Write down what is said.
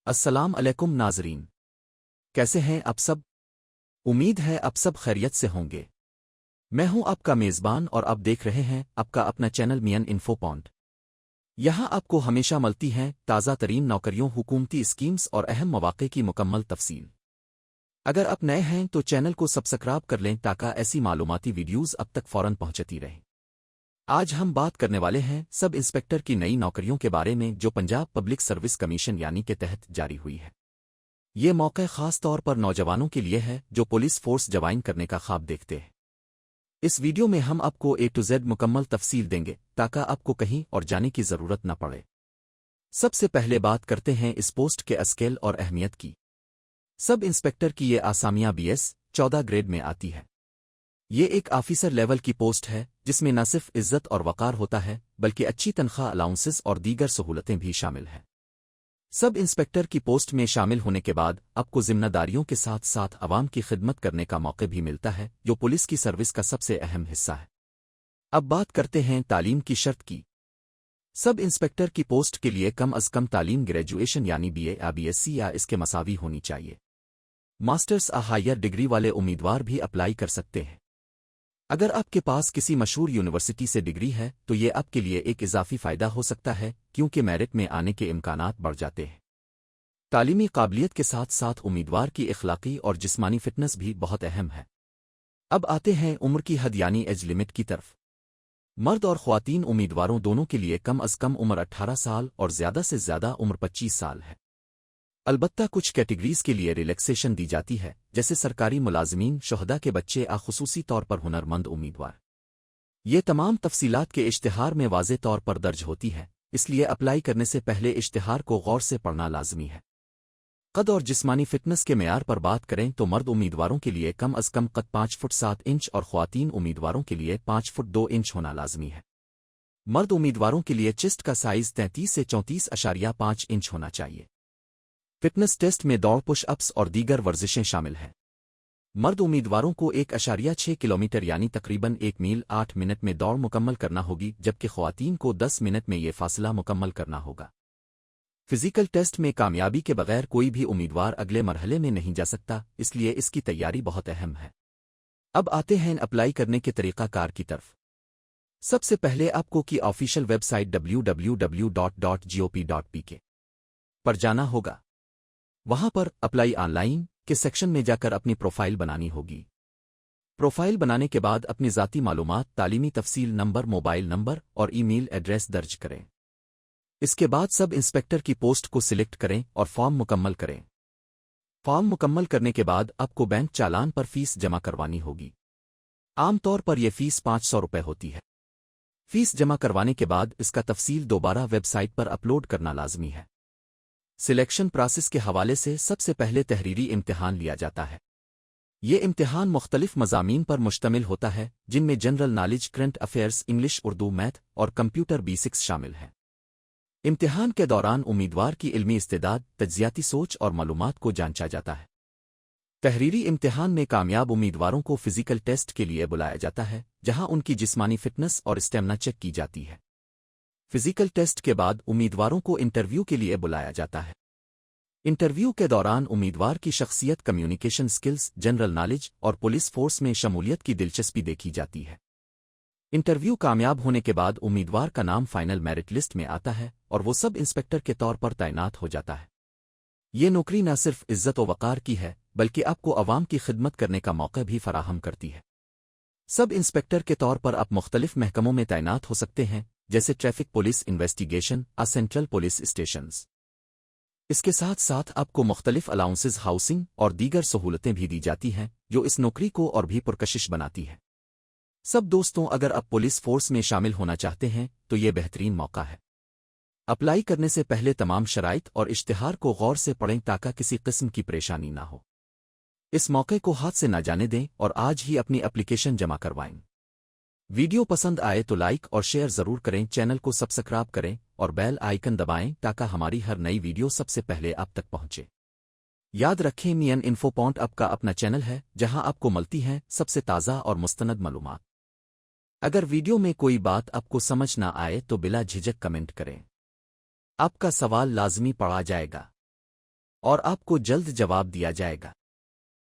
السلام علیکم ناظرین، کیسے ہیں آپ سب؟ امید ہے آپ سب خیریت سے ہوں گے۔ میں ہوں آپ کا میزبان اور آپ دیکھ رہے ہیں آپ کا اپنا چینل مین انفو پوائنٹ۔ یہاں آپ کو ہمیشہ ملتی ہیں تازہ ترین نوکریوں، حکومتی اسکیمز اور اہم مواقع کی مکمل تفصیل۔ اگر آپ نئے ہیں تو چینل کو سبسکرائب کر لیں تاکہ ایسی معلوماتی ویڈیوز اب تک فوراً پہنچتی رہیں۔ آج ہم بات کرنے والے ہیں سب انسپکٹر کی نئی نوکریوں کے بارے میں جو پنجاب پبلک سروس کمیشن کے تحت جاری ہوئی ہے۔ یہ موقع خاص طور پر نوجوانوں کے لیے ہے جو پولیس فورس جوائن کرنے کا خواب دیکھتے ہیں۔ اس ویڈیو میں ہم آپ کو A to Z مکمل تفصیل دیں گے تاکہ آپ کو کہیں اور جانے کی ضرورت نہ پڑے۔ سب سے پہلے بات کرتے ہیں اس پوسٹ کے اسکیل اور اہمیت کی۔ سب انسپکٹر کی یہ آسامیاں BS 14 گریڈ میں آتی ہے۔ یہ ایک آفیسر لیول کی پوسٹ ہے جس میں نہ صرف عزت اور وقار ہوتا ہے بلکہ اچھی تنخواہ، الاؤنسز اور دیگر سہولتیں بھی شامل ہیں۔ سب انسپکٹر کی پوسٹ میں شامل ہونے کے بعد آپ کو ذمہ داریوں کے ساتھ ساتھ عوام کی خدمت کرنے کا موقع بھی ملتا ہے جو پولیس کی سروس کا سب سے اہم حصہ ہے۔ اب بات کرتے ہیں تعلیم کی شرط کی۔ سب انسپکٹر کی پوسٹ کے لیے کم از کم تعلیم گریجویشن BA یا BSc یا اس کے مساوی ہونی چاہیے۔ ماسٹرز یا ہائر ڈگری والے امیدوار بھی اپلائی کر سکتے ہیں۔ اگر آپ کے پاس کسی مشہور یونیورسٹی سے ڈگری ہے تو یہ آپ کے لیے ایک اضافی فائدہ ہو سکتا ہے کیونکہ میرٹ میں آنے کے امکانات بڑھ جاتے ہیں۔ تعلیمی قابلیت کے ساتھ ساتھ امیدوار کی اخلاقی اور جسمانی فٹنس بھی بہت اہم ہے۔ اب آتے ہیں عمر کی حد ایج لمٹ کی طرف۔ مرد اور خواتین امیدواروں دونوں کے لیے کم از کم عمر 18 سال اور زیادہ سے زیادہ عمر 25 سال ہے۔ البتہ کچھ کیٹیگریز کے لیے ریلیکسیشن دی جاتی ہے جیسے سرکاری ملازمین، شہداء کے بچے یا خصوصی طور پر ہنر مند امیدوار۔ یہ تمام تفصیلات کے اشتہار میں واضح طور پر درج ہوتی ہے، اس لیے اپلائی کرنے سے پہلے اشتہار کو غور سے پڑھنا لازمی ہے۔ قد اور جسمانی فٹنس کے معیار پر بات کریں تو مرد امیدواروں کے لیے کم از کم قد 5 فٹ 7 انچ اور خواتین امیدواروں کے لیے 5 فٹ 2 انچ ہونا لازمی ہے۔ مرد امیدواروں کے لیے چسٹ کا سائز 33 سے 34.5 انچ ہونا چاہیے۔ فٹنس ٹیسٹ میں دوڑ، پش اپس اور دیگر ورزشیں شامل ہیں۔ مرد امیدواروں کو 1.6 کلومیٹر تقریباً 1 میل 8 منٹ میں دوڑ مکمل کرنا ہوگی جبکہ خواتین کو 10 منٹ میں یہ فاصلہ مکمل کرنا ہوگا۔ فزیکل ٹیسٹ میں کامیابی کے بغیر کوئی بھی امیدوار اگلے مرحلے میں نہیں جا سکتا، اس لیے اس کی تیاری بہت اہم ہے۔ اب آتے ہیں اپلائی کرنے کے طریقہ کار کی طرف۔ سب سے پہلے آپ کو کی آفیشیل ویب سائٹ www.gop.pk پر جانا ہوگا۔ وہاں پر اپلائی آن لائن کے سیکشن میں جا کر اپنی پروفائل بنانی ہوگی۔ پروفائل بنانے کے بعد اپنی ذاتی معلومات، تعلیمی تفصیل، نمبر، موبائل نمبر اور ای میل ایڈریس درج کریں۔ اس کے بعد سب انسپکٹر کی پوسٹ کو سلیکٹ کریں اور فارم مکمل کریں۔ فارم مکمل کرنے کے بعد آپ کو بینک چالان پر فیس جمع کروانی ہوگی۔ عام طور پر یہ فیس 500 روپے ہوتی ہے۔ فیس جمع کروانے کے بعد اس کا تفصیل دوبارہ ویب سائٹ پر اپلوڈ کرنا لازمی ہے۔ سلیکشن پروسیس کے حوالے سے سب سے پہلے تحریری امتحان لیا جاتا ہے۔ یہ امتحان مختلف مضامین پر مشتمل ہوتا ہے جن میں general knowledge, current affairs, English, Urdu, math اور کمپیوٹر بیسکس شامل ہیں۔ امتحان کے دوران امیدوار کی علمی استعداد، تجزیاتی سوچ اور معلومات کو جانچا جاتا ہے۔ تحریری امتحان میں کامیاب امیدواروں کو فزیکل ٹیسٹ کے لیے بلایا جاتا ہے جہاں ان کی جسمانی فٹنس اور اسٹیمنا چیک کی جاتی ہے۔ فزیکل ٹیسٹ کے بعد امیدواروں کو انٹرویو کے لیے بلایا جاتا ہے۔ انٹرویو کے دوران امیدوار کی شخصیت، کمیونیکیشن سکلز، جنرل نالج اور پولیس فورس میں شمولیت کی دلچسپی دیکھی جاتی ہے۔ انٹرویو کامیاب ہونے کے بعد امیدوار کا نام فائنل میرٹ لسٹ میں آتا ہے اور وہ سب انسپکٹر کے طور پر تعینات ہو جاتا ہے۔ یہ نوکری نہ صرف عزت و وقار کی ہے بلکہ آپ کو عوام کی خدمت کرنے کا موقع بھی فراہم کرتی ہے۔ سب انسپکٹر کے طور پر آپ مختلف محکموں میں تعینات ہو سکتے ہیں جیسے traffic police, investigation, central police stations. اس کے ساتھ ساتھ آپ کو مختلف الاؤنسز، ہاؤسنگ اور دیگر سہولتیں بھی دی جاتی ہیں جو اس نوکری کو اور بھی پرکشش بناتی ہے۔ سب دوستوں، اگر آپ پولیس فورس میں شامل ہونا چاہتے ہیں تو یہ بہترین موقع ہے۔ اپلائی کرنے سے پہلے تمام شرائط اور اشتہار کو غور سے پڑھیں تاکہ کسی قسم کی پریشانی نہ ہو۔ اس موقع کو ہاتھ سے نہ جانے دیں اور آج ہی اپنی اپلیکیشن جمع کروائیں۔ ویڈیو پسند آئے تو لائک اور شیئر ضرور کریں، چینل کو سبسکرائب کریں اور بیل آئیکن دبائیں تاکہ ہماری ہر نئی ویڈیو سب سے پہلے آپ تک پہنچے۔ یاد رکھیں، مین انفو پوائنٹ آپ کا اپنا چینل ہے جہاں آپ کو ملتی ہیں سب سے تازہ اور مستند معلومات۔ اگر ویڈیو میں کوئی بات آپ کو سمجھ نہ آئے تو بلا جھجک کمنٹ کریں، آپ کا سوال لازمی پڑھا جائے گا۔ اور آپ کو جلد جواب دیا جائے گا۔